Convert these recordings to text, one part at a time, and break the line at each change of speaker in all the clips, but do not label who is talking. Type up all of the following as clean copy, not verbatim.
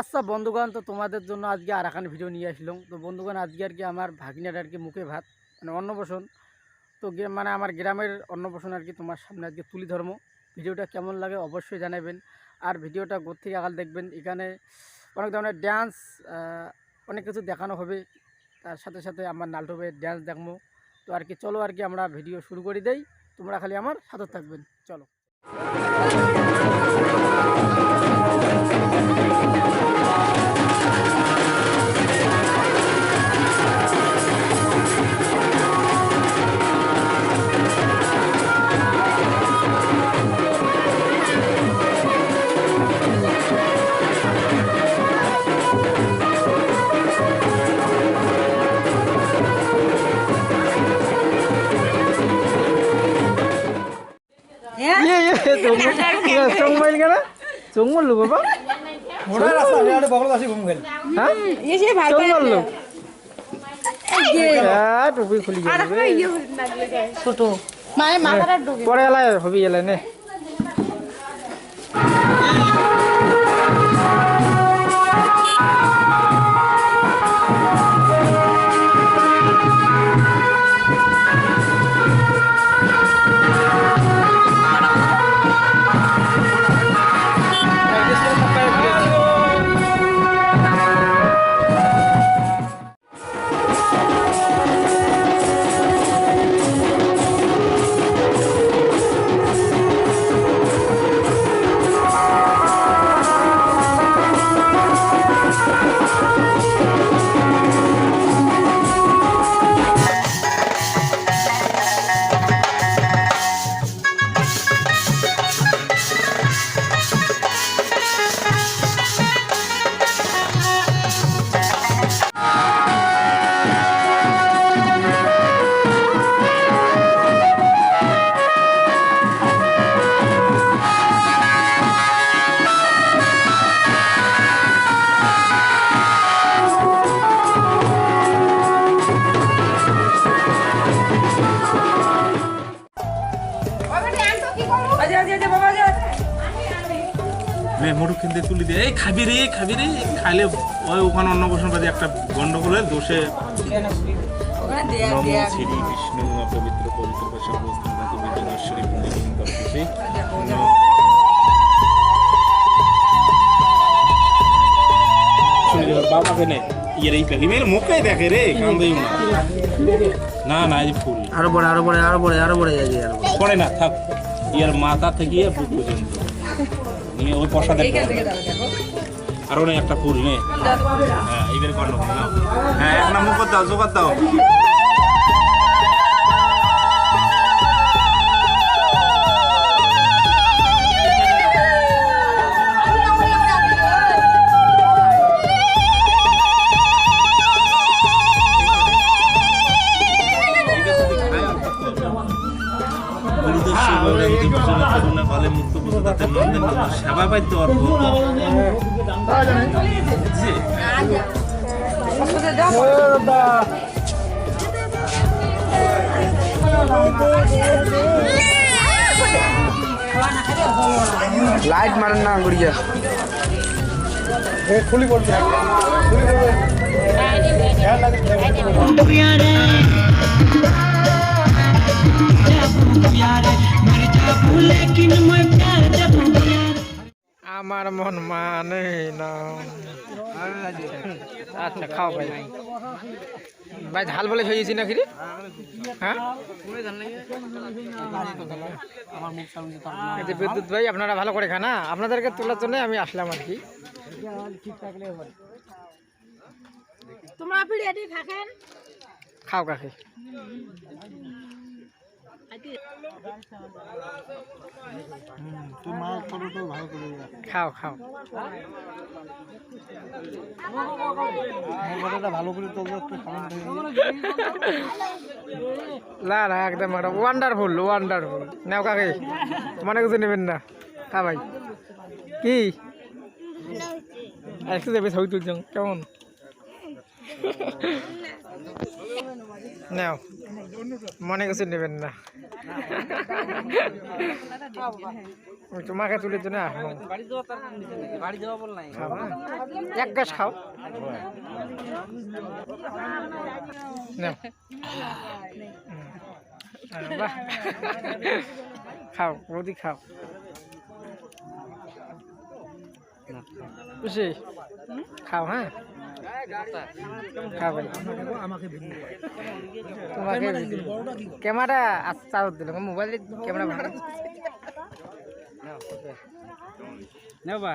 আচ্ছা বন্ধুগণ, তো তোমাদের জন্য আজকে আর এখন ভিডিও নিয়ে আসলাম। তো বন্ধুগণ, আজকে আর কি আমার ভাগিনার আর কি মুখে ভাত মানে অন্নপ্রাশন। তো মানে আমার গ্রামের অন্নপ্রাশন আর কি তোমার সামনে আজকে তুলি ধর্ম। ভিডিওটা কেমন লাগে অবশ্যই জানাবেন, আর ভিডিওটা গোর থেকে আগাল দেখবেন। এখানে অনেক ধরনের ড্যান্স, অনেক কিছু দেখানো হবে, তার সাথে সাথে আমার নালটুবে ড্যান্স দেখবো। তো আর কি চলো আর কি আমরা ভিডিও শুরু করে দেই, তোমরা খালি আমার সাথে থাকবেন, চলো। চোখ কেন চোখ মারলু বাবা, টুপি খুলি পরে এলাই হবি এলাই নে।
মোটু কিনতে তুলি দিয়ে এই খাবি রে খাইলে ওই ওখানে অন্নপ্রাশন বাদে একটা গন্ডগোলের দোষে নমো শ্রী বিষ্ণু পবিত্র পবিত্র বিশ্বরী বাবাকে নে ইয়ের এই প্যাকি মেয়ের মুখে দেখে রে কান্দই না না এই ফুল
আরো বড়
পড়ে না থাক ইয়ার মাথা থেকে বুক পর্যন্ত নিয়ে ওই পশা দেখো আরো না একটা ফুল নে। হ্যাঁ এইবার করো না, হ্যাঁ এক নাম মুখ দাও জোগাড় দাও। সেবা পাইতে
লাইট মারেন না গুড়িয়া খুলি পড়ছে আমার মন মানে না। আচ্ছা খাও ভাই, ভাই ঝাল বলে খেয়েছি নাকি রে? হ্যাঁ বিদ্যুৎ ভাই, আপনারা ভালো করে খান, আপনাদেরকে তোলার জন্য আমি আসলাম আর কি। খাও কাকে খাও খাও ভালো করে না না একদম ওয়ান্ডারফুল নাও কাকে মনে কিছু নেবেন না। খা ভাই কি একটু দেবে ছবি তুলছ কেমন নাও, মনে কিছু নেবেন না। আমি তোমাকে তুলে জন্য আসবো খাও হ্যাঁ? এক গাছ খাও নাও। বাহ। খাও রোদি খাও বুঝছি খাও হ্যাঁ খাও ভাই তোমাকে ক্যামেরা আচ্ছা দিল মোবাইলে ক্যামেরা ভালো নাও বা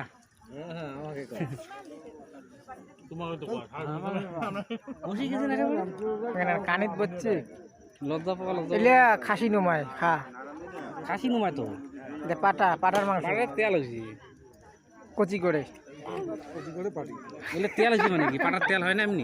কানিত বসছে লজ্জা পাওয়া লজ্জা খাসি নুমায় খা খাসি নুমায় তো পাটার মাংস তেল হয়েছে কচি করে তেল হয়েছে মানে কি পাটার তেল হয় না এমনি